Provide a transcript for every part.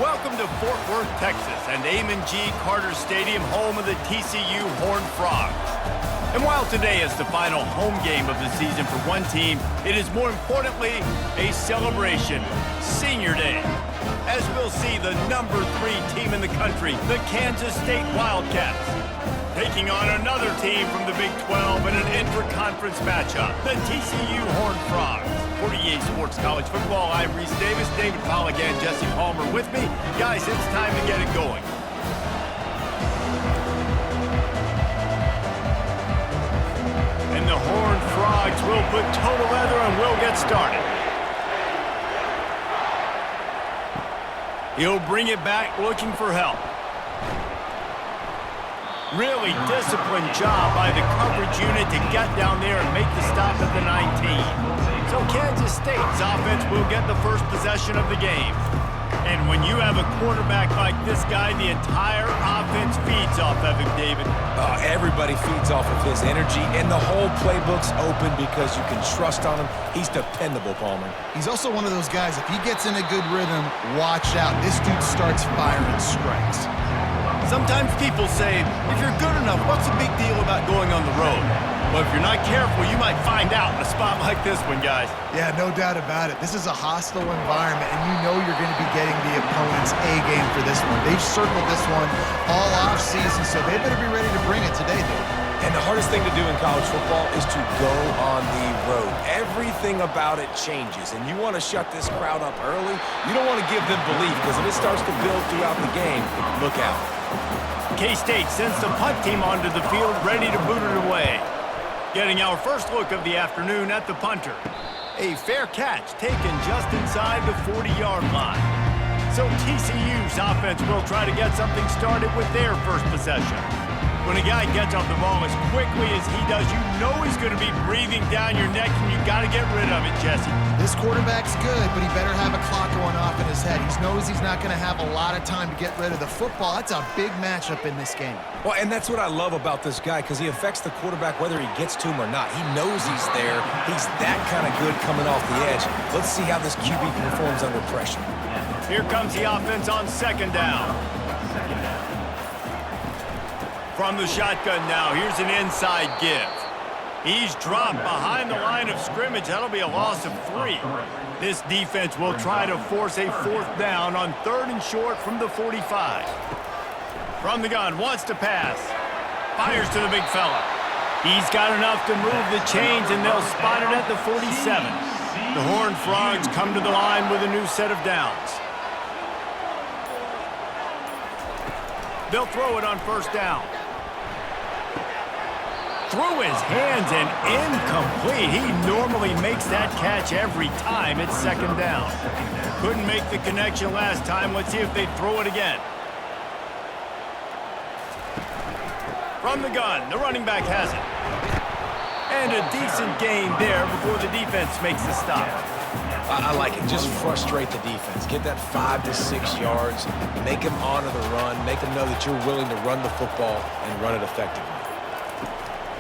Welcome to Fort Worth, Texas, and Amon G. Carter Stadium, home of the TCU Horned Frogs. And while today is the final home game of the season for one team, it is more importantly a celebration, Senior Day. As we'll see the number 3 team in the country, the Kansas State Wildcats, taking on another team from the Big 12 in an intra-conference matchup, the TCU Horned Frogs. For EA Sports College Football, I'm Reese Davis, David Pollack, and Jesse Palmer with me. Guys, it's time to get it going. And the Horned Frogs will put total leather and we'll get started. He'll bring it back looking for help. Really disciplined job by the coverage unit to get down there and make the stop at the 19. So Kansas State's offense will get the first possession of the game. And when you have a quarterback like this guy, the entire offense feeds off of him, David. Everybody feeds off of his energy, and the whole playbook's open because you can trust on him. He's dependable, Palmer. He's also one of those guys, if he gets in a good rhythm, watch out. This dude starts firing strikes. Sometimes people say, if you're good enough, what's the big deal about going on the road? Well, if you're not careful, you might find out in a spot like this one, guys. Yeah, no doubt about it. This is a hostile environment, and you know you're going to be getting the opponent's A-game for this one. They've circled this one all off-season, so they better be ready to bring it today, though. And the hardest thing to do in college football is to go on the road. Everything about it changes, and you want to shut this crowd up early. You don't want to give them belief, because if it starts to build throughout the game, look out. K-State sends the punt team onto the field, ready to boot it away. Getting our first look of the afternoon at the punter. A fair catch taken just inside the 40-yard line. So TCU's offense will try to get something started with their first possession. When a guy gets off the ball as quickly as he does, you know he's going to be breathing down your neck, and you got to get rid of it, Jesse. This quarterback's good, but he better have a clock going off in his head. He knows he's not going to have a lot of time to get rid of the football. That's a big matchup in this game. Well, and that's what I love about this guy, because he affects the quarterback whether he gets to him or not. He knows he's there. He's that kind of good coming off the edge. Let's see how this QB performs under pressure. Here comes the offense on second down. From the shotgun now, here's an inside give. He's dropped behind the line of scrimmage. That'll be a loss of 3. This defense will try to force a fourth down on 3rd and short from the 45. From the gun, wants to pass. Fires to the big fella. He's got enough to move the chains, and they'll spot it at the 47. The Horned Frogs come to the line with a new set of downs. They'll throw it on first down. Through his hands and incomplete. He normally makes that catch every time. It's second down. Couldn't make the connection last time. Let's see if they throw it again. From the gun, the running back has it. And a decent gain there before the defense makes the stop. I like it. Just frustrate the defense. Get that 5 to 6 yards. Make them honor the run. Make them know that you're willing to run the football and run it effectively.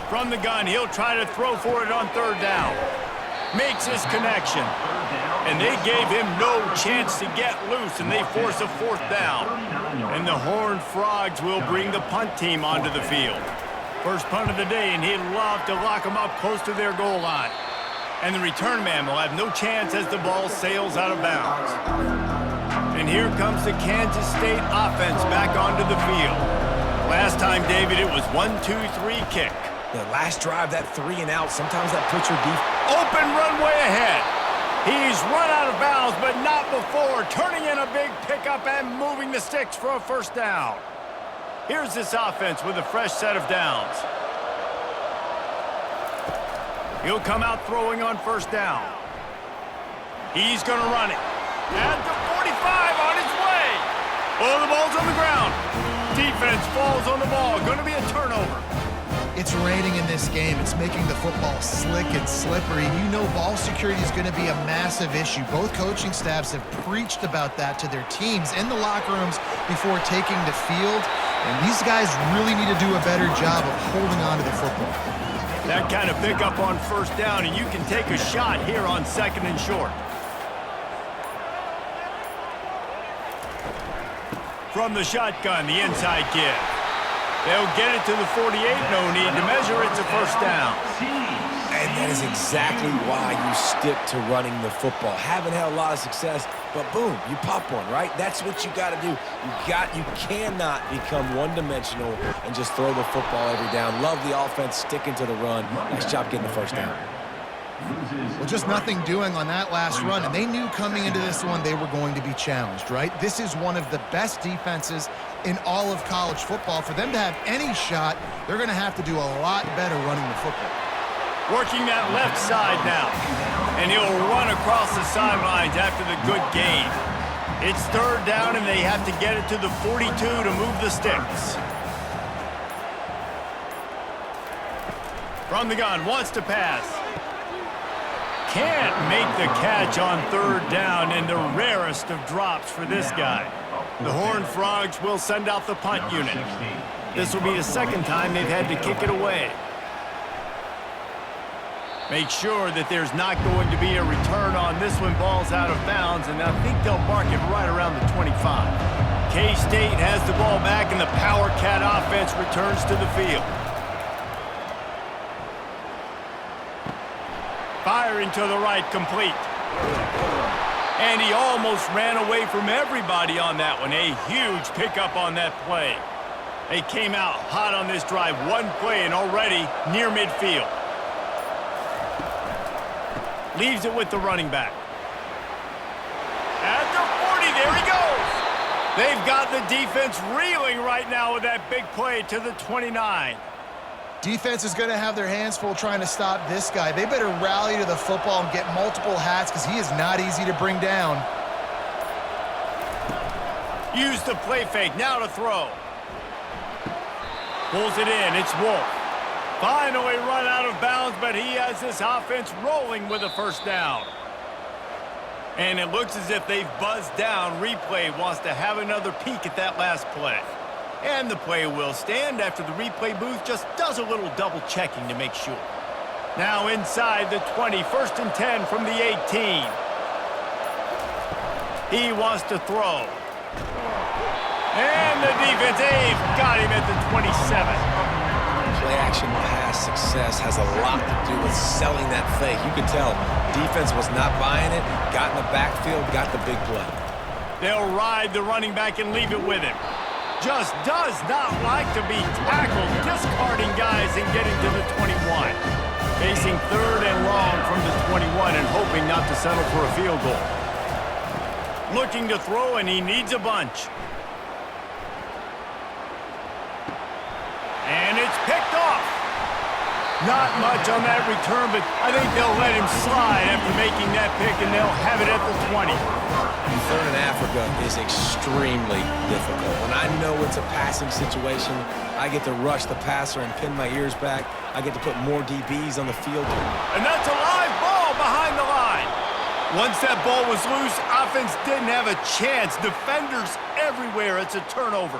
From the gun, he'll try to throw for it on 3rd down. Makes his connection. And they gave him no chance to get loose, and they force a 4th down. And the Horned Frogs will bring the punt team onto the field. First punt of the day, and he'd love to lock them up close to their goal line. And the return man will have no chance as the ball sails out of bounds. And here comes the Kansas State offense back onto the field. Last time, David, it was 1-2-3 kick. The last drive, that 3 and out, sometimes that puts your defense. Open runway ahead. He's run out of bounds, but not before. Turning in a big pickup and moving the sticks for a first down. Here's this offense with a fresh set of downs. He'll come out throwing on first down. He's going to run it. At the 45 on his way. Oh, the ball's on the ground. Defense falls on the ball. Going to be a turnover. It's raining in this game. It's making the football slick and slippery. You know ball security is going to be a massive issue. Both coaching staffs have preached about that to their teams in the locker rooms before taking the field. And these guys really need to do a better job of holding on to the football. That kind of pickup on first down, and you can take a shot here on 2nd and short. From the shotgun, the inside give. They'll get it to the 48. No need to measure. It's a first down. And that is exactly why you stick to running the football. Haven't had a lot of success, but boom, you pop one, right? That's what you got to do. You cannot become one-dimensional and just throw the football every down. Love the offense sticking to the run. Nice job getting the first down. Well, just nothing doing on that last run, and they knew coming into this one they were going to be challenged, right? This is one of the best defenses in all of college football. For them to have any shot, they're going to have to do a lot better running the football. Working that left side now, and he'll run across the sidelines after the good gain. It's third down, and they have to get it to the 42 to move the sticks. From the gun, wants to pass. Can't make the catch on third down, and the rarest of drops for this guy. The Horned Frogs will send out the punt unit. This will be the second time they've had to kick it away. Make sure that there's not going to be a return on this one. Ball's out of bounds, and I think they'll mark it right around the 25. K-State has the ball back, and the Power Cat offense returns to the field. Firing to the right, complete. And he almost ran away from everybody on that one. A huge pickup on that play. They came out hot on this drive. One play and already near midfield. Leaves it with the running back. At the 40, there he goes. They've got the defense reeling right now with that big play to the 29. Defense is going to have their hands full trying to stop this guy. They better rally to the football and get multiple hats because he is not easy to bring down. Use the play fake, now to throw. Pulls it in, it's Wolf. Finally run out of bounds, but he has this offense rolling with a first down. And it looks as if they've buzzed down. Replay wants to have another peek at that last play. And the play will stand after the replay booth just does a little double checking to make sure. Now inside the 20, 1st and 10 from the 18. He wants to throw. And the defense, they've got him at the 27. Play-action pass success has a lot to do with selling that fake. You can tell defense was not buying it, got in the backfield, got the big play. They'll ride the running back and leave it with him. Just does not like to be tackled, discarding guys and getting to the 21. Facing third and long from the 21 and hoping not to settle for a field goal. Looking to throw, and he needs a bunch. And it's picked off. Not much on that return, but I think they'll let him slide after making that pick, and they'll have it at the 20. Third in Africa is extremely difficult. When I know it's a passing situation, I get to rush the passer and pin my ears back. I get to put more DBs on the field. And that's a live ball behind the line. Once that ball was loose, offense didn't have a chance. Defenders everywhere. It's a turnover.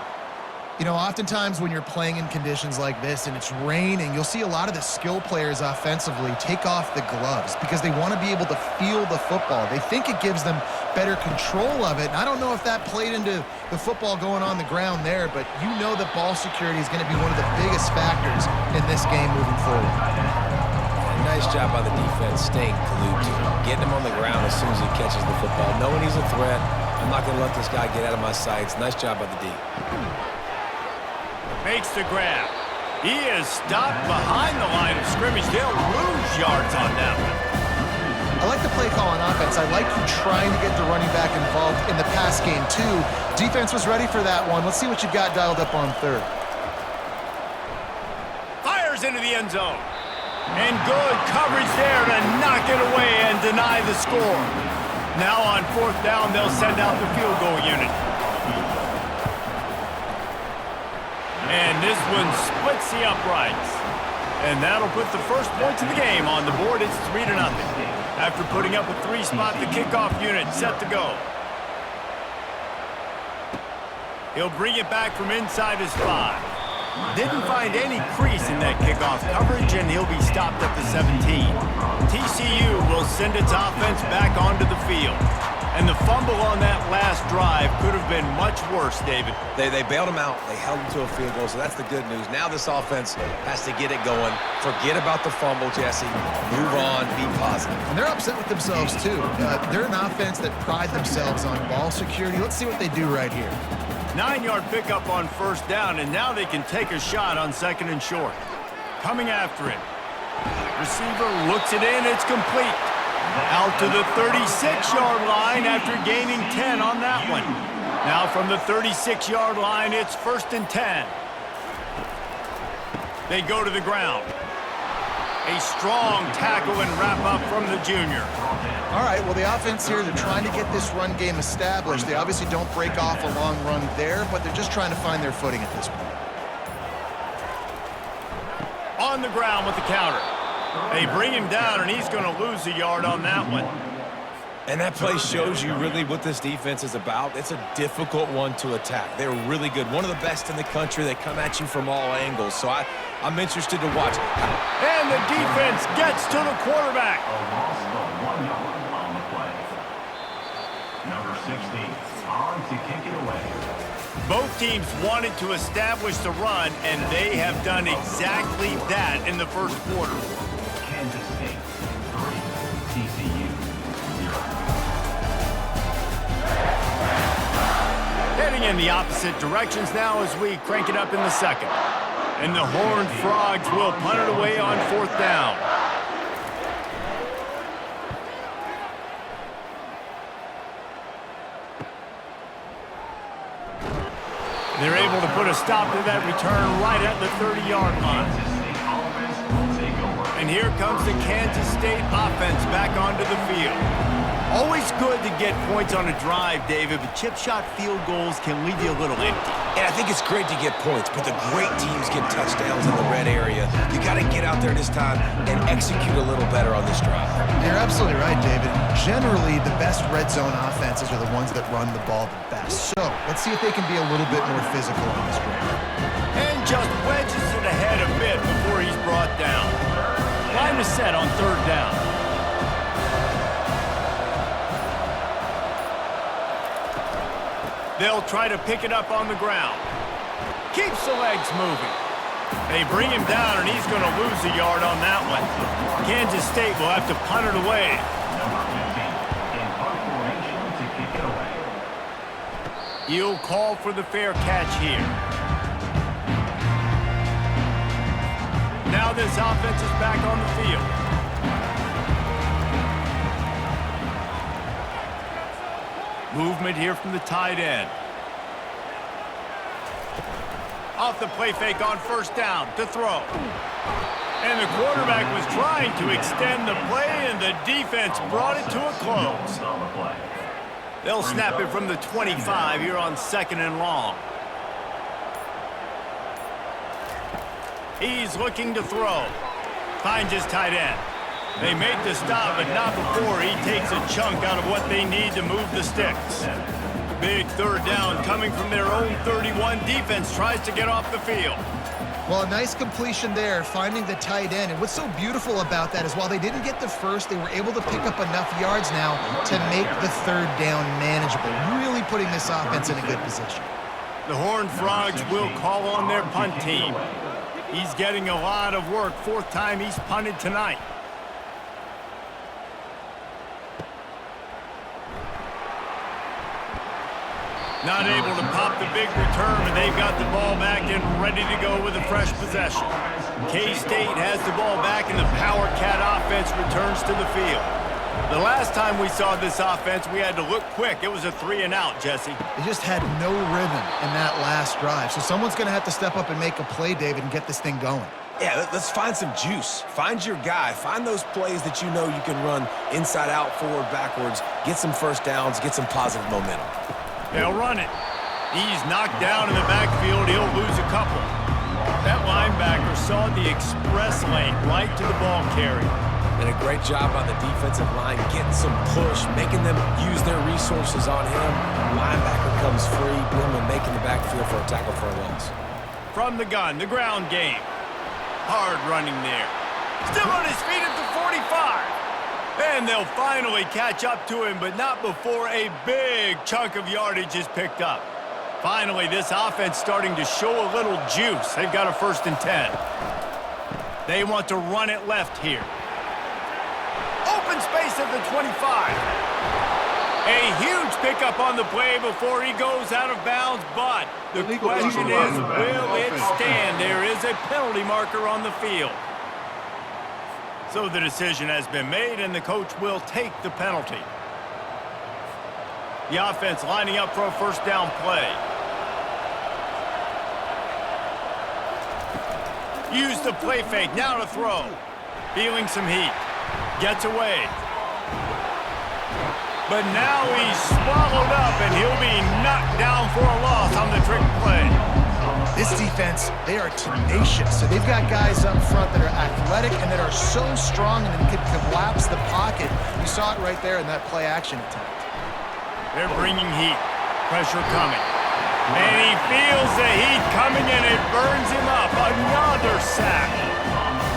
You know, oftentimes when you're playing in conditions like this and it's raining, you'll see a lot of the skill players offensively take off the gloves because they want to be able to feel the football. They think it gives them better control of it. And I don't know if that played into the football going on the ground there, but you know that ball security is going to be one of the biggest factors in this game moving forward. Nice job by the defense staying glued to him, getting him on the ground as soon as he catches the football, knowing he's a threat. I'm not going to let this guy get out of my sights. Nice job by the D. Makes the grab. He is stopped behind the line of scrimmage. They'll lose yards on that one. I like the play call on offense. I like you trying to get the running back involved in the pass game, too. Defense was ready for that one. Let's see what you got dialed up on third. Fires into the end zone. And good coverage there to knock it away and deny the score. Now on fourth down, they'll send out the field goal unit. And this one splits the uprights. And that'll put the first points of the game on the board. It's 3-0. After putting up a 3-spot, the kickoff unit set to go. He'll bring it back from inside his 5. Didn't find any crease in that kickoff coverage, and he'll be stopped at the 17. TCU will send its offense back onto the field. And the fumble on that last drive could have been much worse, David. They bailed him out. They held him to a field goal, so that's the good news. Now this offense has to get it going. Forget about the fumble, Jesse. Move on. Be positive. And they're upset with themselves, too. They're an offense that pride themselves on ball security. Let's see what they do right here. 9-yard pickup on first down, and now they can take a shot on 2nd and short. Coming after it. Receiver looks it in. It's complete. Out to the 36-yard line after gaining 10 on that one. Now from the 36-yard line, it's 1st and 10. They go to the ground. A strong tackle and wrap-up from the junior. All right, well, the offense here, they're trying to get this run game established. They obviously don't break off a long run there, but they're just trying to find their footing at this point. On the ground with the counter. They bring him down, and he's going to lose a yard on that one. And that play shows you really what this defense is about. It's a difficult one to attack. They're really good. One of the best in the country. They come at you from all angles. So I'm interested to watch. And the defense gets to the quarterback. Number 16, on to kick it away. Both teams wanted to establish the run, and they have done exactly that in the first quarter. Kansas State, 3, TCU, 0. Heading in the opposite directions now as we crank it up in the second. And the Horned Frogs will punt it away on 4th down. They're able to put a stop to that return right at the 30-yard line. And here comes the Kansas State offense back onto the field. Always good to get points on a drive, David, but chip shot field goals can leave you a little empty. And I think it's great to get points, but the great teams get touchdowns in the red area. You got to get out there this time and execute a little better on this drive. You're absolutely right, David. Generally, the best red zone offenses are the ones that run the ball the best. So let's see if they can be a little bit more physical on this drive. And just wedges it ahead a bit before he's brought down. Line is set on 3rd down. They'll try to pick it up on the ground. Keeps the legs moving. They bring him down, and he's going to lose a yard on that one. Kansas State will have to punt it away. Number 15, in punt formation to kick it away. He'll call for the fair catch here. Now this offense is back on the field. Movement here from the tight end. Off the play fake on 1st down to throw. And the quarterback was trying to extend the play, and the defense brought it to a close. They'll snap it from the 25 here on 2nd and long. He's looking to throw. Finds his tight end. They make the stop, but not before he takes a chunk out of what they need to move the sticks. Big 3rd down coming from their own 31. Defense tries to get off the field. Well, a nice completion there, finding the tight end. And what's so beautiful about that is while they didn't get the first, they were able to pick up enough yards now to make the 3rd down manageable, really putting this offense in a good position. The Horned Frogs will call on their punt team. He's getting a lot of work. 4th time he's punted tonight. Not able to pop the big return, but they've got the ball back and ready to go with a fresh possession. K-State has the ball back, and the Power Cat offense returns to the field. The last time we saw this offense, we had to look quick. It was a 3-and-out, Jesse. They just had no rhythm in that last drive. So someone's going to have to step up and make a play, David, and get this thing going. Yeah, let's find some juice. Find your guy. Find those plays that you know you can run inside out, forward, backwards. Get some first downs. Get some positive momentum. They'll run it. He's knocked down in the backfield. He'll lose a couple. That linebacker saw the express lane right to the ball carrier. And a great job on the defensive line, getting some push, making them use their resources on him. Linebacker comes free, boom, and making the backfield for a tackle for a loss. From the gun, the ground game. Hard running there. Still on his feet at the 45. And they'll finally catch up to him, but not before a big chunk of yardage is picked up. Finally, this offense starting to show a little juice. They've got a 1st and 10. They want to run it left here. Open space at the 25. A huge pickup on the play before he goes out of bounds, but the question is, will it stand? There is a penalty marker on the field. So the decision has been made, and the coach will take the penalty. The offense lining up for a 1st down play. Use the play fake, now to throw. Feeling some heat. Gets away. But now he's swallowed up, and he'll be knocked down for a loss on the trick play. This defense, they are tenacious. So they've got guys up front that are athletic and that are so strong and can collapse the pocket. You saw it right there in that play-action attempt. They're bringing heat. Pressure coming. And he feels the heat coming, and it burns him up. Another sack.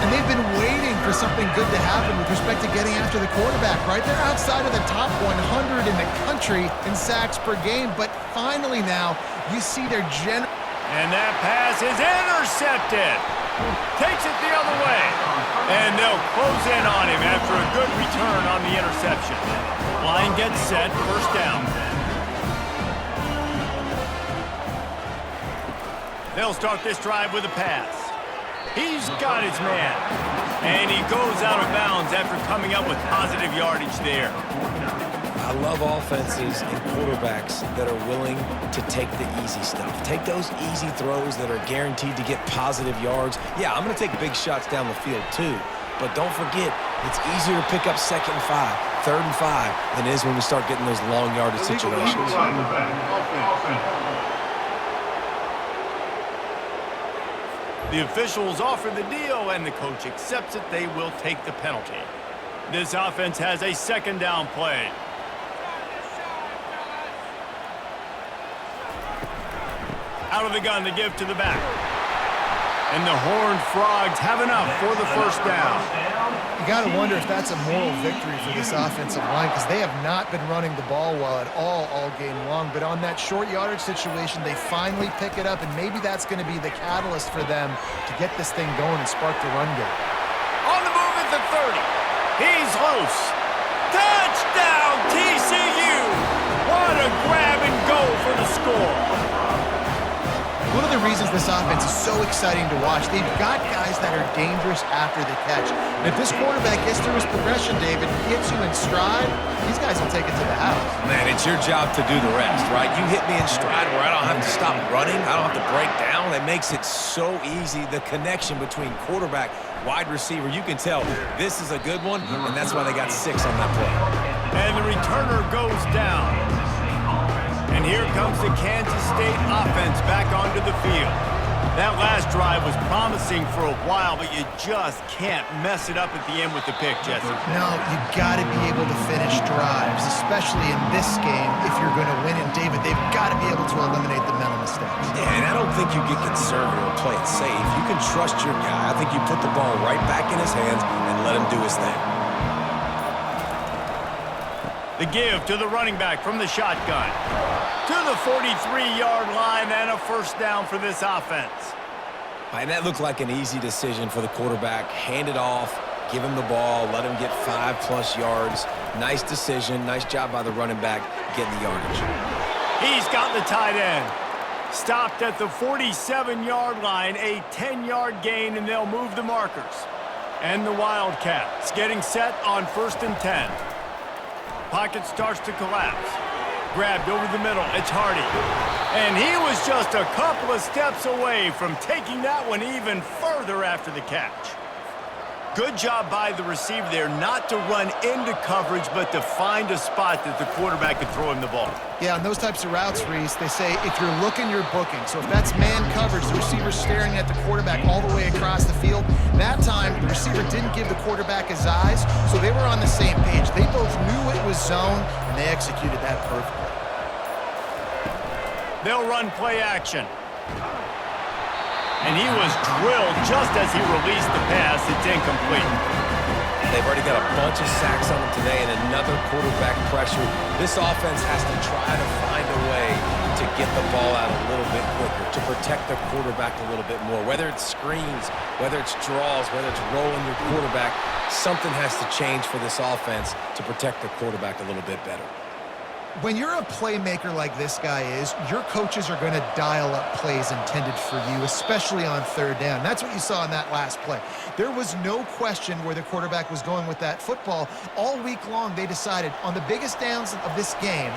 And they've been waiting for something good to happen with respect to getting after the quarterback, right? They're outside of the top 100 in the country in sacks per game, but finally now you see their And that pass is intercepted. Takes it the other way. And they'll close in on him after a good return on the interception. Line gets set, 1st down. They'll start this drive with a pass. He's got his man. And he goes out of bounds after coming up with positive yardage there. I love offenses and quarterbacks that are willing to take the easy stuff. Take those easy throws that are guaranteed to get positive yards. Yeah, I'm going to take big shots down the field too. But don't forget, it's easier to pick up 2nd and 5, 3rd and 5 than it is when we start getting those long yardage situations. The officials offer the deal, and the coach accepts it. They will take the penalty. This offense has a 2nd down play. Out of the gun to give to the back. And the Horned Frogs have enough for the 1st down. You got to wonder if that's a moral victory for this offensive line, because they have not been running the ball well at all game long. But on that short yardage situation, they finally pick it up, and maybe that's going to be the catalyst for them to get this thing going and spark the run game. On the move at the 30. He's loose. Touchdown, TCU! What a grab and go for the score. One of the reasons this offense is so exciting to watch, they've got guys that are dangerous after the catch. And if this quarterback gets through his progression, David, gets you in stride, these guys will take it to the house. Man, it's your job to do the rest, right? You hit me in stride where I don't have to stop running. I don't have to break down. It makes it so easy. The connection between quarterback, wide receiver, you can tell this is a good one, and that's why they got 6 on that play. And the returner goes down. And here comes the Kansas State offense back onto the field. That last drive was promising for a while, but you just can't mess it up at the end with the pick, Jesse. No, you got to be able to finish drives, especially in this game if you're going to win. And David, they've got to be able to eliminate the mental mistakes. Yeah, and I don't think you get conservative or play it safe. You can trust your guy. I think you put the ball right back in his hands and let him do his thing. The give to the running back from the shotgun. To the 43-yard line, and a 1st down for this offense. And that looked like an easy decision for the quarterback. Hand it off, give him the ball, let him get 5+ yards. Nice decision. Nice job by the running back getting the yardage. He's got the tight end. Stopped at the 47-yard line, a 10-yard gain, and they'll move the markers. And the Wildcats getting set on 1st and 10. Pocket starts to collapse. Grabbed over the middle. It's Hardy. And he was just a couple of steps away from taking that one even further after the catch. Good job by the receiver there not to run into coverage, but to find a spot that the quarterback could throw him the ball. Yeah, on those types of routes, Reese, they say if you're looking, you're booking. So if that's man coverage, the receiver's staring at the quarterback all the way across the field. That time, the receiver didn't give the quarterback his eyes, so they were on the same page. They both knew it was zone, and they executed that perfectly. They'll run play action. And he was drilled just as he released the pass. It's incomplete. They've already got a bunch of sacks on them today and another quarterback pressure. This offense has to try to find a way to get the ball out a little bit quicker, to protect their quarterback a little bit more. Whether it's screens, whether it's draws, whether it's rolling your quarterback, something has to change for this offense to protect their quarterback a little bit better. When you're a playmaker like this guy is, your coaches are going to dial up plays intended for you, especially on third down. That's what you saw in that last play. There was no question where the quarterback was going with that football. All week long, they decided on the biggest downs of this game,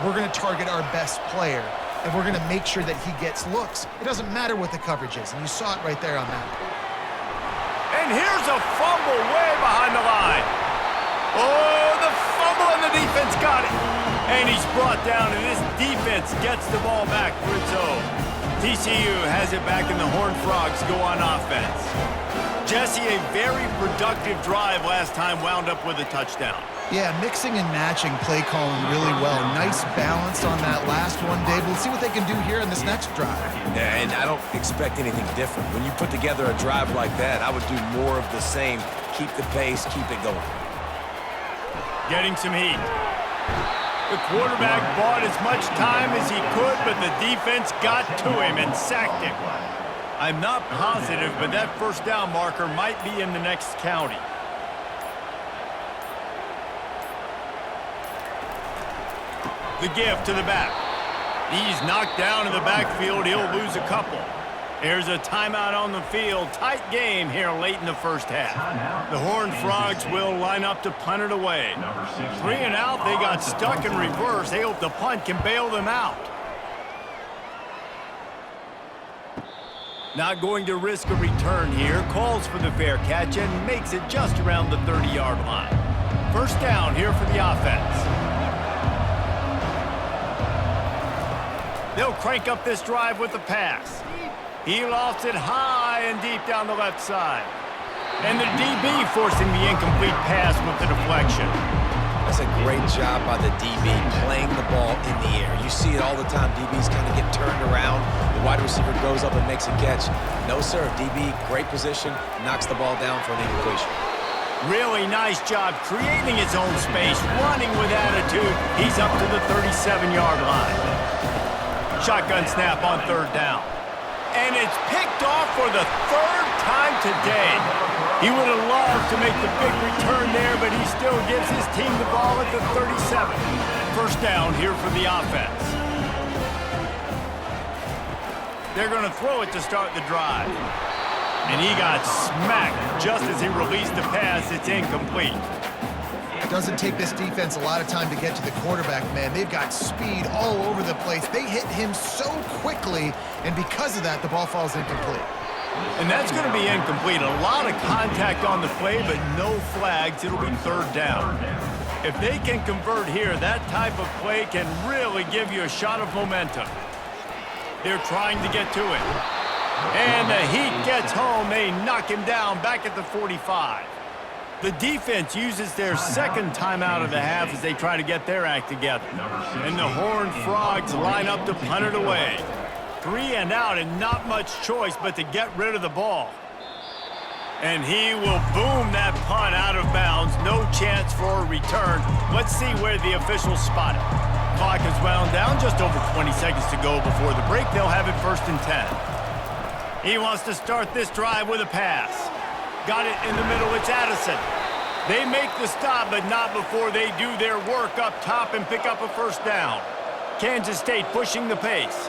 we're going to target our best player, and we're going to make sure that he gets looks. It doesn't matter what the coverage is, and you saw it right there on that. And here's a fumble way behind the line. Oh, the fumble, and the defense got it. And he's brought down, and this defense gets the ball back for its own. TCU has it back, and the Horned Frogs go on offense. Jesse, a very productive drive last time, wound up with a touchdown. Yeah, mixing and matching play calling really well. Nice balance on that last one, Dave. We'll see what they can do here in this next drive. Yeah, and I don't expect anything different. When you put together a drive like that, I would do more of the same. Keep the pace, keep it going. Getting some heat. The quarterback bought as much time as he could, but the defense got to him and sacked him. I'm not positive, but that first down marker might be in the next county. The give to the back. He's knocked down in the backfield. He'll lose a couple. There's a timeout on the field. Tight game here late in the first half. The Horned Frogs will line up to punt it away. 3 and out. They got stuck in reverse. They hope the punt can bail them out. Not going to risk a return here. Calls for the fair catch and makes it just around the 30-yard line. First down here for the offense. They'll crank up this drive with the pass. He lofts it high and deep down the left side. And the DB forcing the incomplete pass with the deflection. That's a great job by the DB playing the ball in the air. You see it all the time. DBs kind of get turned around. The wide receiver goes up and makes a catch. No, sir. DB, great position, knocks the ball down for an incompletion. Really nice job creating his own space, running with attitude. He's up to the 37-yard line. Shotgun snap on third down. And it's picked off for the third time today. He would have loved to make the big return there, but he still gives his team the ball at the 37. First down here for the offense. They're going to throw it to start the drive. And he got smacked just as he released the pass. It's incomplete. Doesn't take this defense a lot of time to get to the quarterback, man. They've got speed all over the place. They hit him so quickly, and because of that, the ball falls incomplete. And that's going to be incomplete. A lot of contact on the play, but no flags. It'll be third down. If they can convert here, that type of play can really give you a shot of momentum. They're trying to get to it. And the heat gets home. They knock him down back at the 45. The defense uses their second timeout of the half as they try to get their act together. And the Horned Frogs line up to punt it away. 3 and out and not much choice but to get rid of the ball. And he will boom that punt out of bounds. No chance for a return. Let's see where the officials spot it. Clock is wound down. Just over 20 seconds to go before the break. They'll have it first and 10. He wants to start this drive with a pass. Got it in the middle. It's Addison. They make the stop, but not before they do their work up top and pick up a first down. Kansas State pushing the pace.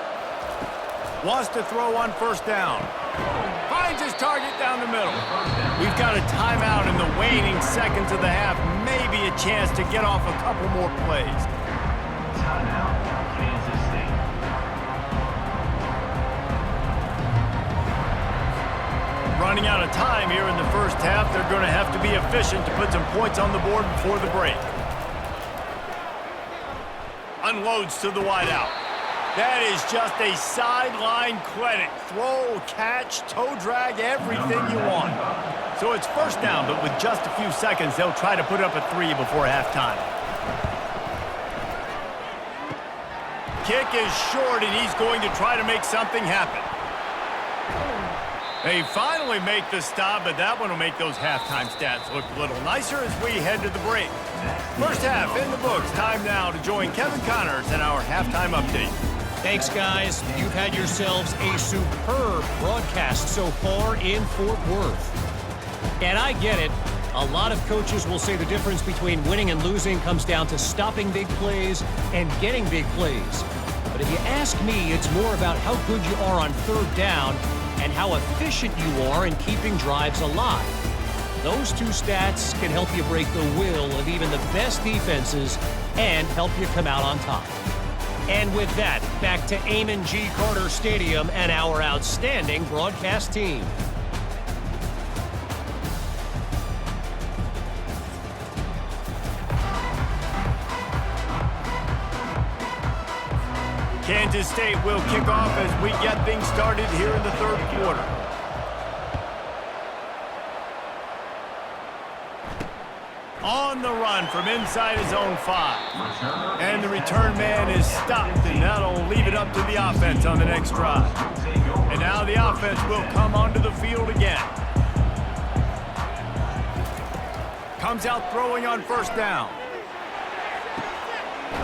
Wants to throw on first down. Finds his target down the middle. We've got a timeout in the waning seconds of the half. Maybe a chance to get off a couple more plays. Timeout, Kansas State. Running out of time here in the first half. They're going to have to be efficient to put some points on the board before the break. Unloads to the wideout. That is just a sideline clinic. Throw, catch, toe drag, everything you want. So it's first down, but with just a few seconds, they'll try to put up a 3 before halftime. Kick is short, and he's going to try to make something happen. They finally make the stop, but that one will make those halftime stats look a little nicer as we head to the break. First half in the books. Time now to join Kevin Connors in our halftime update. Thanks, guys. You've had yourselves a superb broadcast so far in Fort Worth. And I get it. A lot of coaches will say the difference between winning and losing comes down to stopping big plays and getting big plays. But if you ask me, it's more about how good you are on third down and how efficient you are in keeping drives alive. Those two stats can help you break the will of even the best defenses and help you come out on top. And with that, back to Amon G. Carter Stadium and our outstanding broadcast team. Kansas State will kick off as we get things started here in the third quarter. On the run from inside his own 5. And the return man is stopped, and that'll leave it up to the offense on the next drive. And now the offense will come onto the field again. Comes out throwing on first down.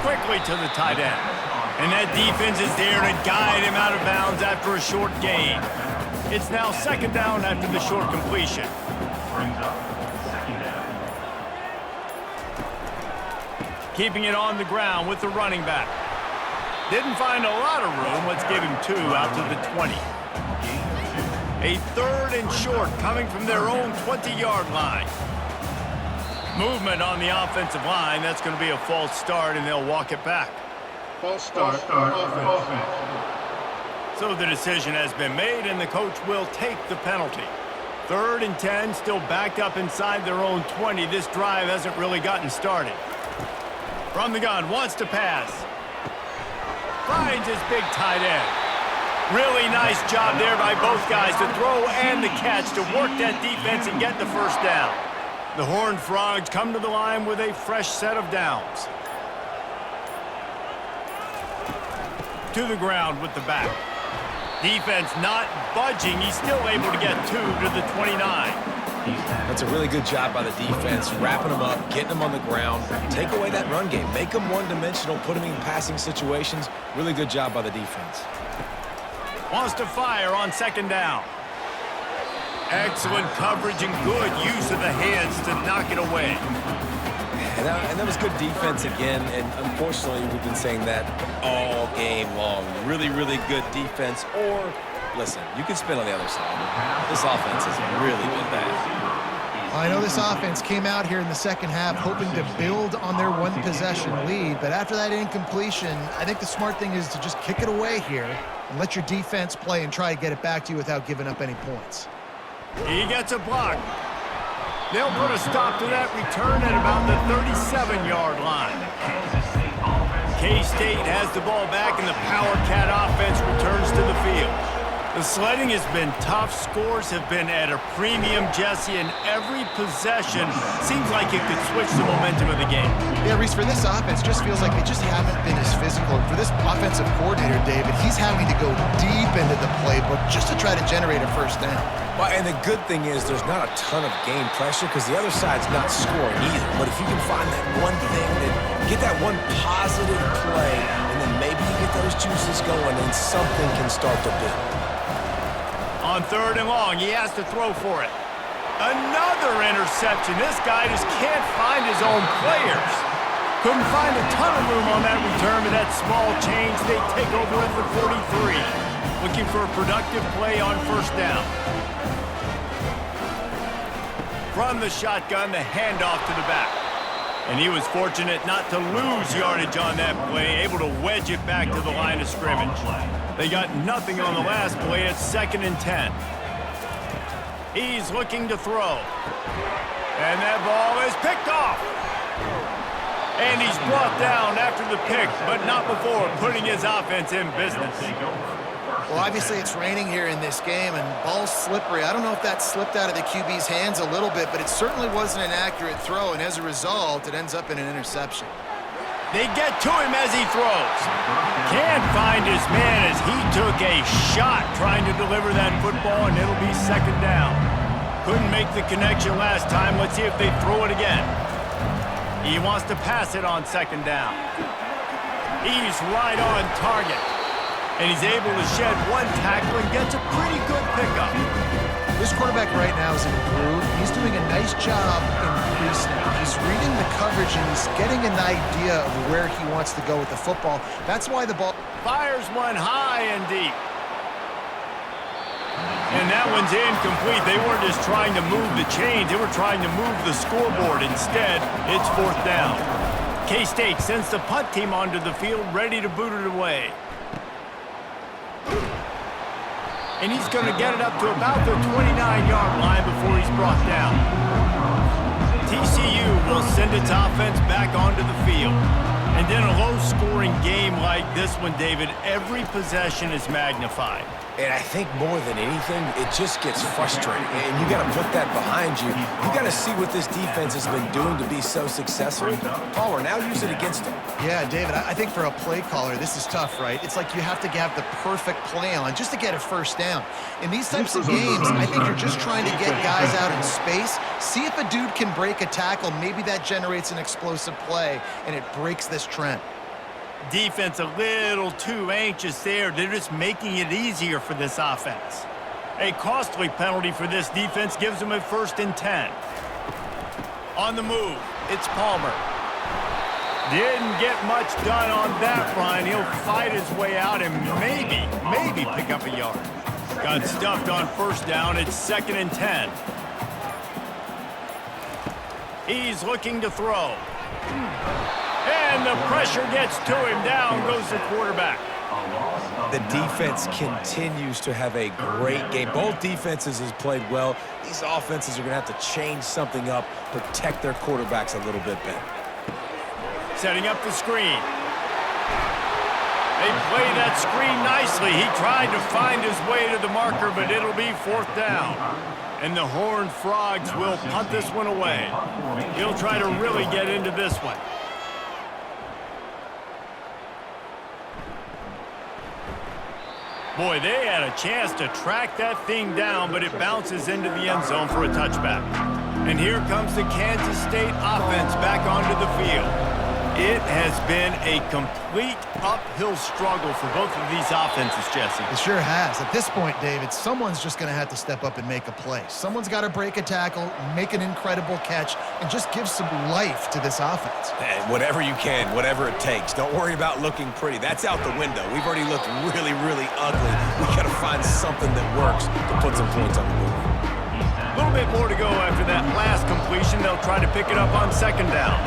Quickly to the tight end. And that defense is there to guide him out of bounds after a short gain. It's now second down after the short completion. Keeping it on the ground with the running back. Didn't find a lot of room. Let's give him 2 out to the 20. A third and short coming from their own 20-yard line. Movement on the offensive line. That's going to be a false start, and they'll walk it back. False start. Offense. So the decision has been made, and the coach will take the penalty. 3rd and 10, still backed up inside their own 20. This drive hasn't really gotten started. From the gun, wants to pass. Finds his big tight end. Really nice job there by both guys to throw and the catch to work that defense and get the first down. The Horned Frogs come to the line with a fresh set of downs. To the ground with the back. Defense not budging. He's still able to get 2 to the 29. That's a really good job by the defense, wrapping them up, getting them on the ground. Take away that run game. Make them one-dimensional, put them in passing situations. Really good job by the defense. Wants to fire on second down. Excellent coverage and good use of the hands to knock it away. And that was good defense again, and unfortunately, we've been saying that all game long. Really, really good defense, or, listen, you can spin on the other side. This offense has really been bad. I know this offense came out here in the second half hoping to build on their one-possession lead, but after that incompletion, I think the smart thing is to just kick it away here and let your defense play and try to get it back to you without giving up any points. He gets a block. They'll put a stop to that return at about the 37-yard line. K-State has the ball back, and the Power Cat offense returns to the field. The sledding has been tough. Scores have been at a premium, Jesse, and every possession seems like it could switch the momentum of the game. Yeah, Reese, for this offense, just feels like they just haven't been as physical. For this offensive coordinator, David, he's having to go deep into the playbook just to try to generate a first down. Well, and the good thing is there's not a ton of game pressure because the other side's not scoring either. But if you can find that one thing, then get that one positive play, and then maybe you get those juices going and something can start to build. On 3rd and long, he has to throw for it. Another interception. This guy just can't find his own players. Couldn't find a ton of room on that return, but that small change, they take over at the 43. Looking for a productive play on first down. From the shotgun, the handoff to the back. And he was fortunate not to lose yardage on that play, able to wedge it back to the line of scrimmage. They got nothing on the last play. It's 2nd and 10. He's looking to throw. And that ball is picked off. And he's brought down after the pick, but not before putting his offense in business. Well, obviously it's raining here in this game, and ball's slippery. I don't know if that slipped out of the QB's hands a little bit, but it certainly wasn't an accurate throw, and as a result, it ends up in an interception. They get to him as he throws. Can't find his man as he took a shot trying to deliver that football, and it'll be second down. Couldn't make the connection last time. Let's see if they throw it again. He wants to pass it on second down. He's right on target. And he's able to shed one tackle and gets a pretty good pickup. This quarterback right now is in a groove. He's doing a nice job in pre-snap. He's reading the coverage and he's getting an idea of where he wants to go with the football. That's why the ball fires one high and deep. And that one's incomplete. They weren't just trying to move the chains. They were trying to move the scoreboard. Instead, it's fourth down. K-State sends the punt team onto the field, ready to boot it away. And he's going to get it up to about the 29-yard line before he's brought down. TCU will send its offense back onto the field. And in a low-scoring game like this one, David, every possession is magnified. And I think more than anything, it just gets frustrating. And you got to put that behind you. You got to see what this defense has been doing to be so successful. Caller, now use it against them. Yeah, David, I think for a play caller, this is tough, right? It's like you have to have the perfect play on just to get a first down. In these types of games, I think you're just trying to get guys out in space, see if a dude can break a tackle. Maybe that generates an explosive play, and it breaks this trend. Defense a little too anxious there. They're just making it easier for this offense. A costly penalty for this defense gives them a 1st and 10. On the move, it's Palmer. Didn't get much done on that, Brian. He'll fight his way out and maybe pick up a yard. Got stuffed on 1st down. It's 2nd and 10. He's looking to throw. And the pressure gets to him. Down goes the quarterback. The defense continues to have a great game. Both defenses has played well. These offenses are going to have to change something up, protect their quarterbacks a little bit better. Setting up the screen. They play that screen nicely. He tried to find his way to the marker, but it'll be 4th down. And the Horned Frogs will punt this one away. He'll try to really get into this one. Boy, they had a chance to track that thing down, but it bounces into the end zone for a touchback. And here comes the Kansas State offense back onto the field. It has been a complete uphill struggle for both of these offenses, Jesse. It sure has. At this point, David, someone's just going to have to step up and make a play. Someone's got to break a tackle, make an incredible catch, and just give some life to this offense. And whatever you can, whatever it takes. Don't worry about looking pretty. That's out the window. We've already looked really, really ugly. We got to find something that works to put some points on the board. A little bit more to go after that last completion. They'll try to pick it up on 2nd down.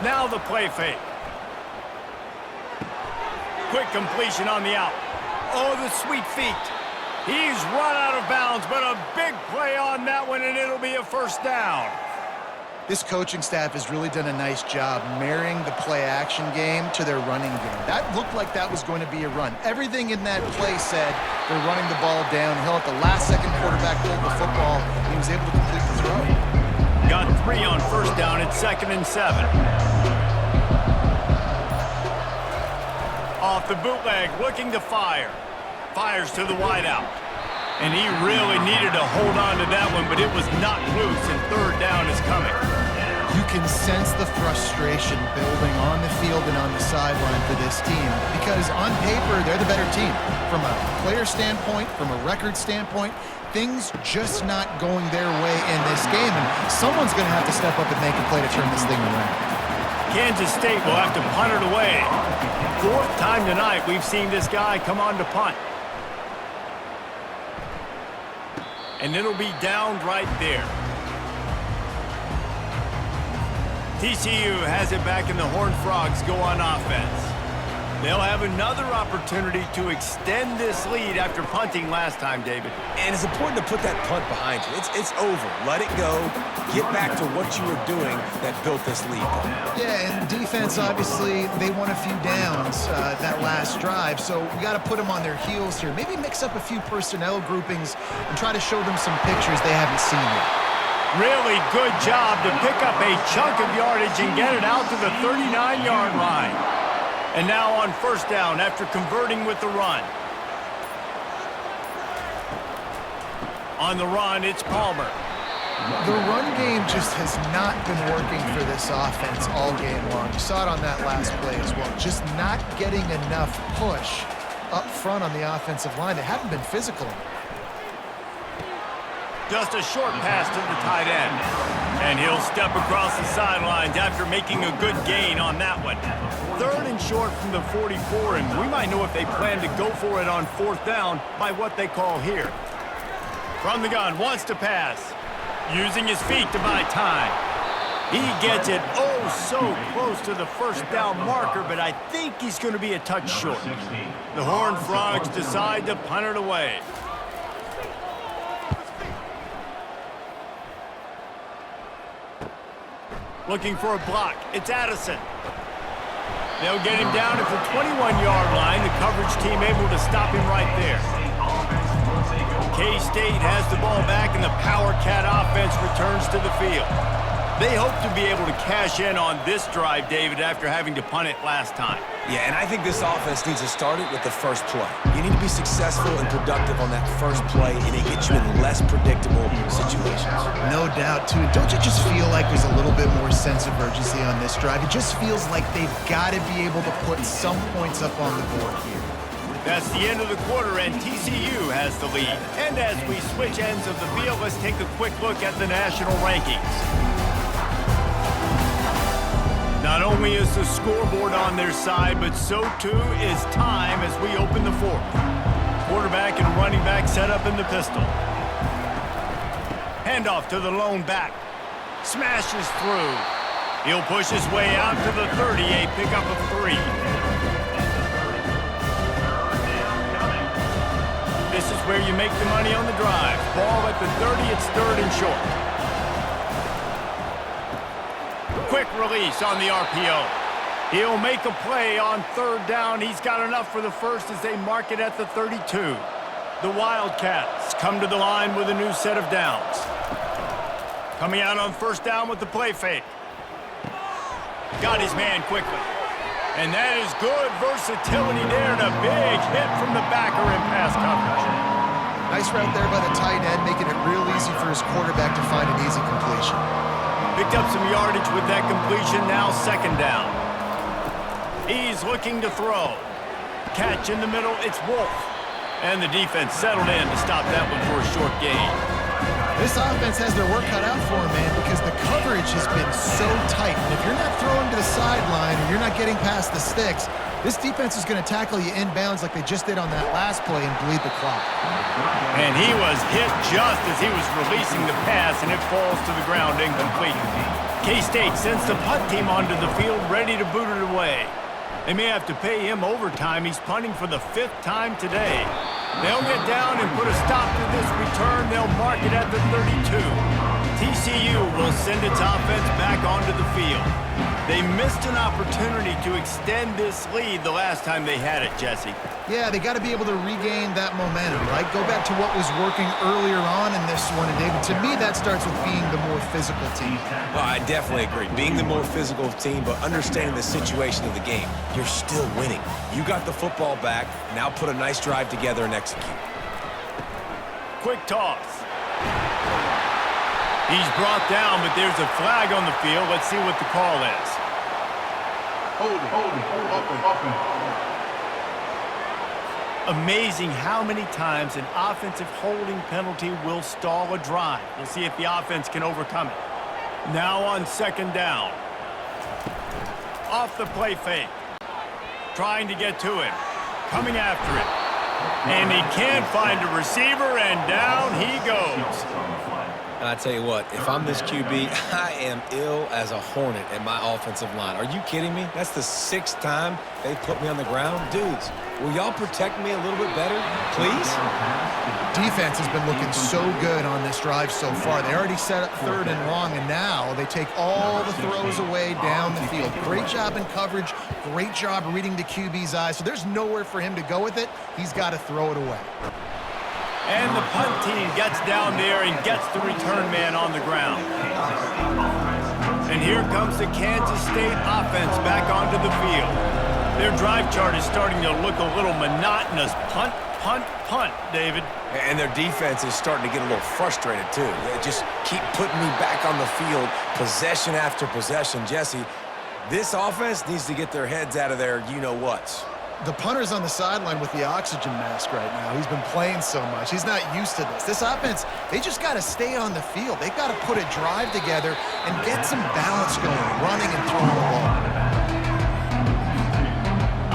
Now the play fake. Quick completion on the out. Oh, the sweet feet. He's run out of bounds, but a big play on that one, and it'll be a 1st down. This coaching staff has really done a nice job marrying the play-action game to their running game. That looked like that was going to be a run. Everything in that play said they're running the ball downhill. At the last second, quarterback pulled the football, and he was able to complete the throw. Got 3 on 1st down. It's 2nd and 7. Off the bootleg, looking to fire. Fires to the wideout. And he really needed to hold on to that one, but it was not loose, and 3rd down is coming. You can sense the frustration building on the field and on the sideline for this team because on paper, they're the better team. From a player standpoint, from a record standpoint, things just not going their way in this game, and someone's going to have to step up and make a play to turn this thing around. Kansas State will have to punt it away. 4th time tonight we've seen this guy come on to punt. And it'll be down right there. TCU has it back, and the Horned Frogs go on offense. They'll have another opportunity to extend this lead after punting last time, David. And it's important to put that punt behind you. It's over. Let it go. Get back to what you were doing that built this lead. Yeah, and defense, obviously, they won a few downs that last drive, so we got to put them on their heels here. Maybe mix up a few personnel groupings and try to show them some pictures they haven't seen yet. Really good job to pick up a chunk of yardage and get it out to the 39-yard line. And now on first down after converting with the run. On the run, it's Palmer. The run game just has not been working for this offense all game long. You saw it on that last play as well. Just not getting enough push up front on the offensive line. They haven't been physical. Just a short pass to the tight end. And he'll step across the sidelines after making a good gain on that one. Third and short from the 44, and we might know if they plan to go for it on fourth down by what they call here. From the gun, wants to pass. Using his feet to buy time. He gets it oh so close to the first down marker, but I think he's going to be a touch short. The Horned Frogs decide to punt it away. Looking for a block. It's Addison. They'll get him down at the 21-yard line. The coverage team able to stop him right there. K-State has the ball back, and the Power Cat offense returns to the field. They hope to be able to cash in on this drive, David, after having to punt it last time. Yeah, and I think this offense needs to start it with the first play. You need to be successful and productive on that first play, and it gets you in less predictable situations. No doubt, too. Don't you just feel like there's a little bit more sense of urgency on this drive? It just feels like they've got to be able to put some points up on the board here. That's the end of the quarter, and TCU has the lead. And as we switch ends of the field, let's take a quick look at the national rankings. Not only is the scoreboard on their side, but so too is time as we open the fourth. Quarterback and running back set up in the pistol. Handoff to the lone back. Smashes through. He'll push his way out to the 30, a pickup of 3. This is where you make the money on the drive. Ball at the 30, it's third and short. Quick release on the RPO. He'll make a play on third down. He's got enough for the first as they mark it at the 32. The Wildcats come to the line with a new set of downs. Coming out on first down with the play fake. Got his man quickly. And that is good versatility there, and a big hit from the backer in pass coverage. Nice route there by the tight end, making it real easy for his quarterback to find an easy completion. Picked up some yardage with that completion, now second down. He's looking to throw. Catch in the middle, it's Wolf. And the defense settled in to stop that one for a short gain. This offense has their work cut out for them, man, because the coverage has been so tight. And if you're not throwing to the sideline or you're not getting past the sticks, this defense is going to tackle you inbounds like they just did on that last play and bleed the clock. And he was hit just as he was releasing the pass, and it falls to the ground incomplete. K-State sends the punt team onto the field ready to boot it away. They may have to pay him overtime. He's punting for the 5th time today. They'll get down and put a stop to this return. They'll mark it at the 32. TCU will send its offense back onto the field. They missed an opportunity to extend this lead the last time they had it, Jesse. Yeah, they got to be able to regain that momentum, right? Go back to what was working earlier on in this one. And, David, to me, that starts with being the more physical team. Well, I definitely agree. Being the more physical team, but understanding the situation of the game. You're still winning. You got the football back. Now put a nice drive together and execute. Quick toss. He's brought down, but there's a flag on the field. Let's see what the call is. Amazing how many times an offensive holding penalty will stall a drive. We'll see if the offense can overcome it. Now on second down. Off the play fake. Trying to get to him. Coming after it. And he can't find a receiver, and down he goes. And I tell you what, if I'm this QB, I am ill as a hornet at my offensive line. Are you kidding me? That's the 6th time they put me on the ground. Dudes, will y'all protect me a little bit better, please? Defense has been looking so good on this drive so far. They already set up 3rd and long, and now they take all the throws away down the field. Great job in coverage. Great job reading the QB's eyes. So there's nowhere for him to go with it. He's got to throw it away. And the punt team gets down there and gets the return man on the ground. And here comes the Kansas State offense back onto the field. Their drive chart is starting to look a little monotonous. Punt, punt, punt, David. And their defense is starting to get a little frustrated, too. They just keep putting me back on the field, possession after possession. Jesse, this offense needs to get their heads out of their you-know-whats. The punter's on the sideline with the oxygen mask right now. He's been playing so much. He's not used to this. This offense, they just got to stay on the field. They've got to put a drive together and get some balance going, running and throwing the ball.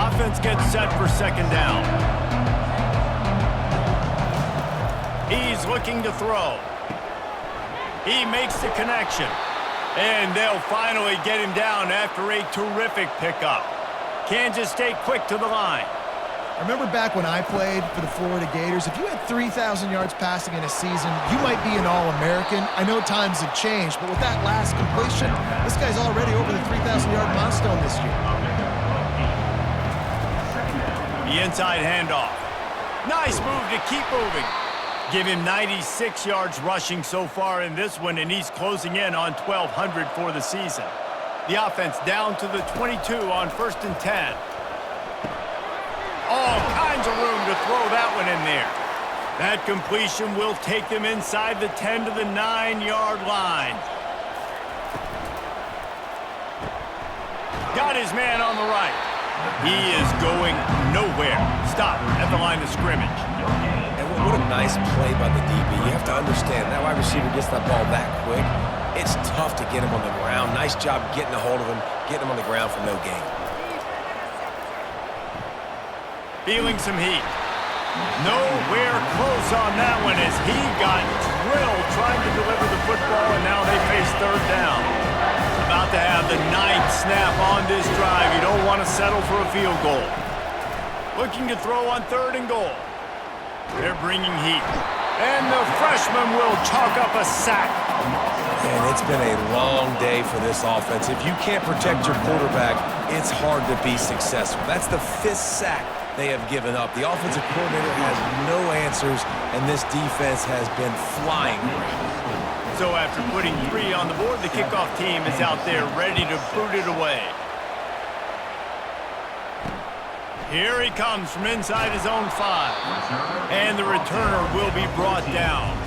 Offense gets set for second down. He's looking to throw. He makes the connection. And they'll finally get him down after a terrific pickup. Kansas State quick to the line. I remember back when I played for the Florida Gators, if you had 3,000 yards passing in a season, you might be an All-American. I know times have changed, but with that last completion, this guy's already over the 3,000-yard milestone this year. The inside handoff. Nice move to keep moving. Give him 96 yards rushing so far in this one, and he's closing in on 1,200 for the season. The offense down to the 22 on 1st and 10. All kinds of room to throw that one in there. That completion will take them inside the 10 to the 9-yard line. Got his man on the right. He is going nowhere. Stop at the line of scrimmage. And what a nice play by the DB. You have to understand, that wide receiver gets that ball that quick. It's tough to get him on the ground. Nice job getting a hold of him, getting him on the ground for no gain. Feeling some heat. Nowhere close on that one as he got drilled trying to deliver the football, and now they face third down. About to have the 9th snap on this drive. You don't want to settle for a field goal. Looking to throw on 3rd and goal. They're bringing heat. And the freshman will chalk up a sack. And it's been a long day for this offense. If you can't protect your quarterback, it's hard to be successful. That's the 5th sack they have given up. The offensive coordinator has no answers, and this defense has been flying around. So after putting 3 on the board, the kickoff team is out there ready to boot it away. Here he comes from inside his own 5. And the returner will be brought down.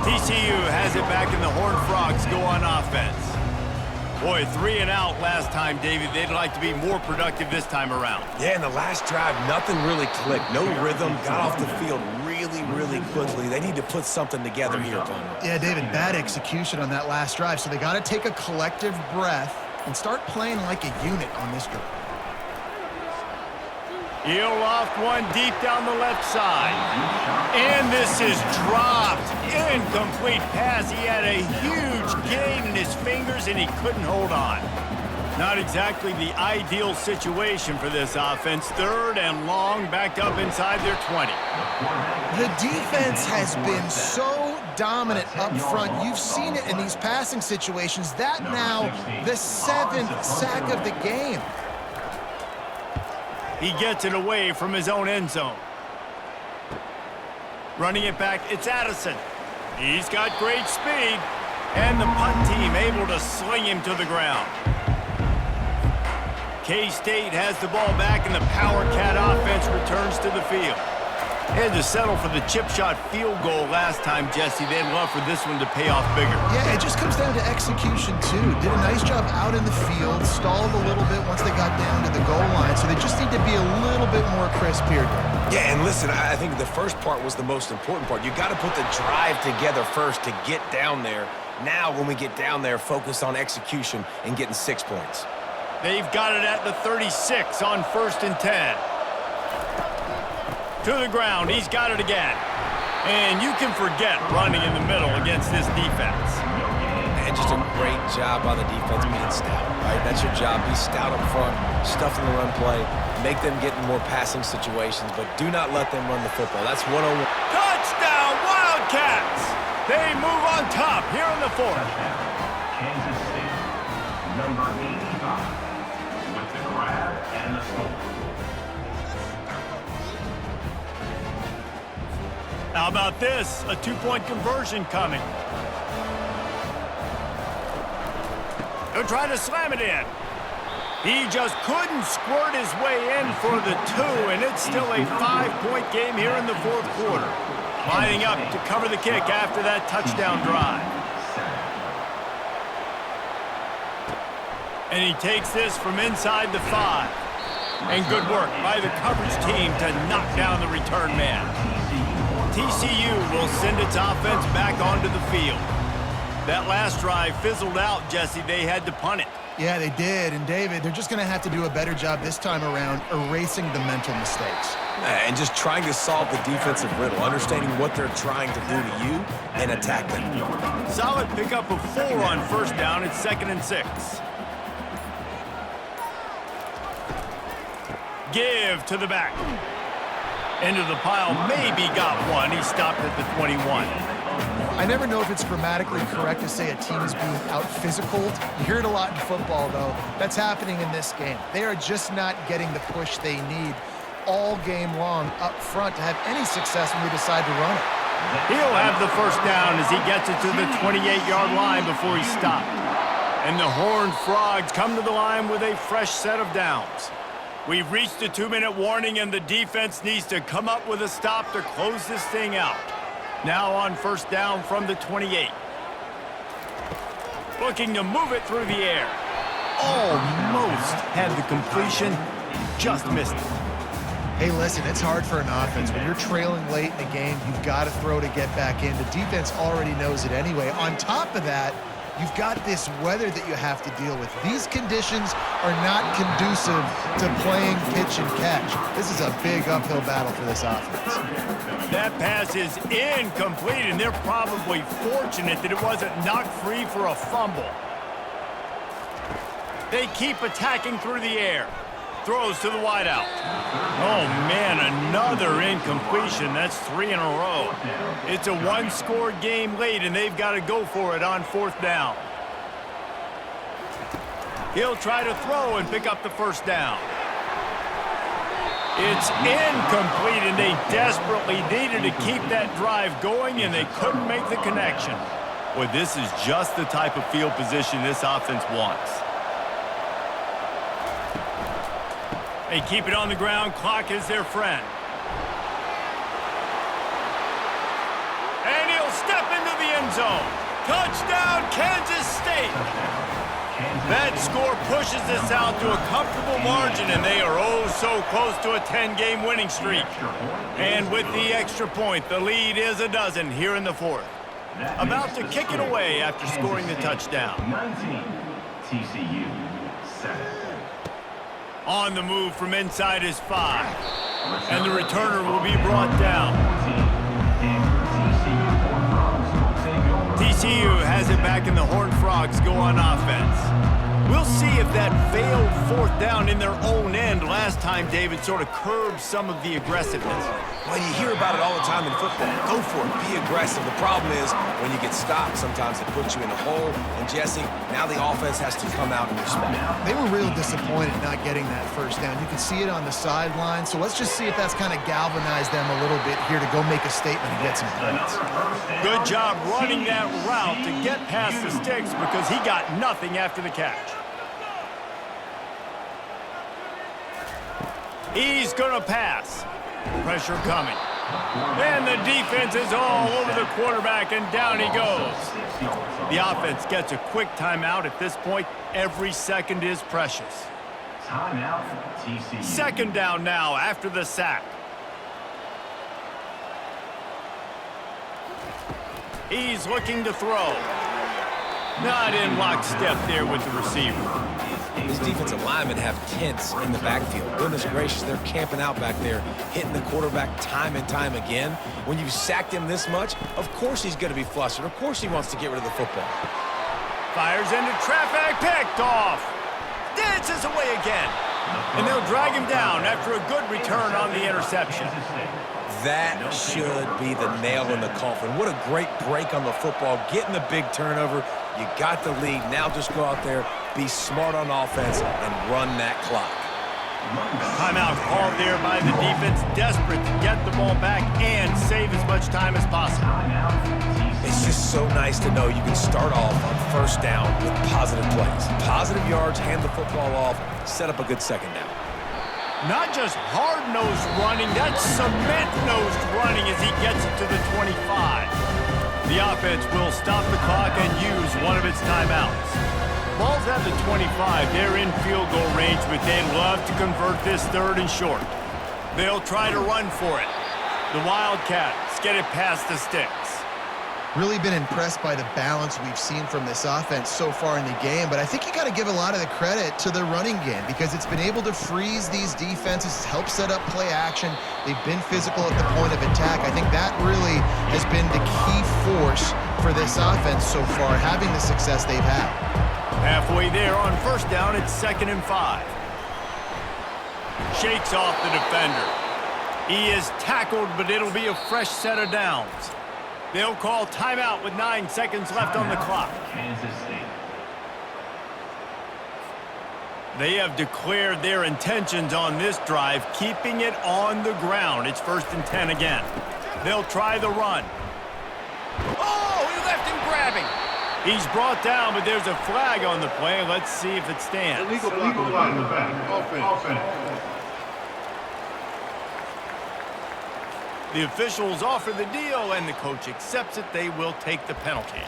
TCU has it back, and the Horned Frogs go on offense. Boy, 3 and out last time, David. They'd like to be more productive this time around. Yeah, in the last drive, nothing really clicked. No rhythm, got off the field really, really quickly. They need to put something together here, Palmer. Yeah, David, bad execution on that last drive, so they got to take a collective breath and start playing like a unit on this drive. He'll loft one deep down the left side. And this is dropped. Incomplete pass. He had a huge gain in his fingers, and he couldn't hold on. Not exactly the ideal situation for this offense. 3rd and long, backed up inside their 20. The defense has been so dominant up front. You've seen it in these passing situations. That now the 7th sack of the game. He gets it away from his own end zone. Running it back, it's Addison. He's got great speed. And the punt team able to sling him to the ground. K-State has the ball back, and the Power Cat offense returns to the field. They had to settle for the chip shot field goal last time, Jesse. They'd love for this one to pay off bigger. Yeah, it just comes down to execution, too. Did a nice job out in the field, stalled a little bit once they got down to the goal line, so they just need to be a little bit more crisp here. Yeah, and listen, I think the first part was the most important part. You got to put the drive together first to get down there. Now, when we get down there, focus on execution and getting 6 points. They've got it at the 36 on 1st and 10. To the ground, he's got it again. And you can forget running in the middle against this defense. And just a great job by the defense being stout, right? That's your job. Be stout up front, stuff in the run play, make them get in more passing situations, but do not let them run the football. That's 1-on-1. Touchdown, Wildcats! They move on top here in the 4th. Kansas State, number 85, with the grab and the score. How about this? A two-point conversion coming. He'll try to slam it in. He just couldn't squirt his way in for the two, and it's still a 5-point game here in the fourth quarter. Lining up to cover the kick after that touchdown drive. And he takes this from inside the 5. And good work by the coverage team to knock down the return man. TCU will send its offense back onto the field. That last drive fizzled out, Jesse. They had to punt it. Yeah, they did. And, David, they're just going to have to do a better job this time around erasing the mental mistakes. And just trying to solve the defensive riddle, understanding what they're trying to do to you and attack them. Solid pickup of 4 on first down. It's 2nd and 6. Give to the back. Into the pile, maybe got one. He stopped at the 21. I never know if it's grammatically correct to say a team is being out-physicaled. You hear it a lot in football, though. That's happening in this game. They are just not getting the push they need all game long up front to have any success when they decide to run it. He'll have the first down as he gets it to the 28-yard line before he stopped. And the Horned Frogs come to the line with a fresh set of downs. We've reached the 2-minute warning, and the defense needs to come up with a stop to close this thing out. Now on first down from the 28. Looking to move it through the air. Almost had the completion, just missed it. Hey, listen, it's hard for an offense. When you're trailing late in the game, you've got to throw to get back in. The defense already knows it anyway. On top of that, you've got this weather that you have to deal with. These conditions are not conducive to playing pitch and catch. This is a big uphill battle for this offense. That pass is incomplete, and they're probably fortunate that it wasn't knocked free for a fumble. They keep attacking through the air. Throws to the wideout. Oh, man, another incompletion. That's 3 in a row. It's a one-score game late, and they've got to go for it on fourth down. He'll try to throw and pick up the first down. It's incomplete, and they desperately needed to keep that drive going, and they couldn't make the connection. Boy, this is just the type of field position this offense wants. They keep it on the ground. Clock is their friend. And he'll step into the end zone. Touchdown, Kansas State. That score pushes us out to a comfortable margin, and they are oh so close to a 10-game winning streak. And with the extra point, the lead is a dozen here in the fourth. About to kick it away after scoring the touchdown. 19, TCU, 7. On the move from inside his 5. And the returner will be brought down. TCU has it back, and the Horned Frogs go on offense. We'll see if that failed fourth down in their own end last time, David, sort of curbed some of the aggressiveness. Well, you hear about it all the time in football. Go for it. Be aggressive. The problem is when you get stopped, sometimes it puts you in a hole. And, Jesse, now the offense has to come out and respond. They were real disappointed not getting that first down. You can see it on the sideline. So let's just see if that's kind of galvanized them a little bit here to go make a statement and get some points. Good job running that route to get past the sticks because he got nothing after the catch. He's going to pass. Pressure coming. And the defense is all over the quarterback, and down he goes. The offense gets a quick timeout at this point. Every second is precious. Timeout, TCU. Second down now after the sack. He's looking to throw. Not in lockstep there with the receiver. These defensive linemen have tents in the backfield. Goodness gracious, they're camping out back there, hitting the quarterback time and time again. When you've sacked him this much, of course he's going to be flustered. Of course he wants to get rid of the football. Fires into traffic, picked off. Dances away again. And they'll drag him down after a good return on the interception. That should be the nail in the coffin. What a great break on the football, getting the big turnover. You got the lead. Now just go out there, be smart on offense, and run that clock. Timeout called there by the defense, desperate to get the ball back and save as much time as possible. It's just so nice to know you can start off on first down with positive plays. Positive yards, hand the football off, set up a good second down. Not just hard-nosed running, that's cement-nosed running as he gets it to the 25. The offense will stop the clock and use one of its timeouts. Ball's at the 25. They're in field goal range, but they'd love to convert this third and short. They'll try to run for it. The Wildcats get it past the sticks. Really been impressed by the balance we've seen from this offense so far in the game, but I think you got to give a lot of the credit to the running game because it's been able to freeze these defenses, help set up play action. They've been physical at the point of attack. I think that really has been the key force for this offense so far, having the success they've had. Halfway there on first down, it's 2nd and 5. Shakes off the defender. He is tackled, but it'll be a fresh set of downs. They'll call timeout with 9 seconds left on the clock. Kansas State. They have declared their intentions on this drive, keeping it on the ground. It's 1st and 10 again. They'll try the run. Oh, he left him grabbing. He's brought down, but there's a flag on the play. Let's see if it stands. Illegal block in the back. Offense. The officials offer the deal, and the coach accepts it. They will take the penalty.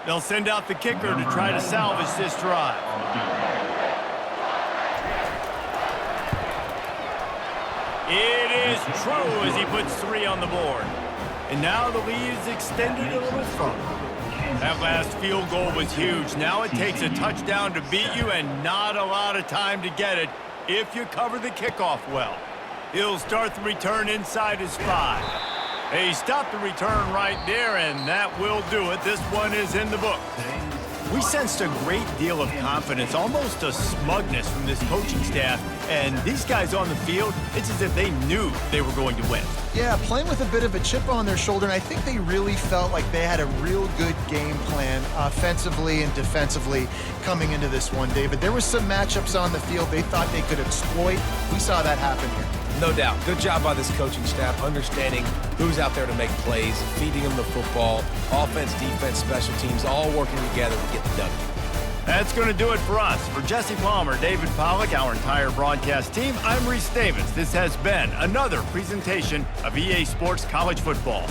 They'll send out the kicker to try to salvage this drive. It is true as he puts 3 on the board. And now the lead is extended a little further. That last field goal was huge. Now it takes a touchdown to beat you and not a lot of time to get it if you cover the kickoff well. He'll start the return inside his 5. He stopped the return right there, and that will do it. This one is in the book. We sensed a great deal of confidence, almost a smugness from this coaching staff. And these guys on the field, it's as if they knew they were going to win. Yeah, playing with a bit of a chip on their shoulder, and I think they really felt like they had a real good game plan offensively and defensively coming into this one, David. There were some matchups on the field they thought they could exploit. We saw that happen here. No doubt. Good job by this coaching staff, understanding who's out there to make plays, feeding them the football, offense, defense, special teams, all working together to get the W. That's going to do it for us. For Jesse Palmer, David Pollack, our entire broadcast team, I'm Reese Davis. This has been another presentation of EA Sports College Football.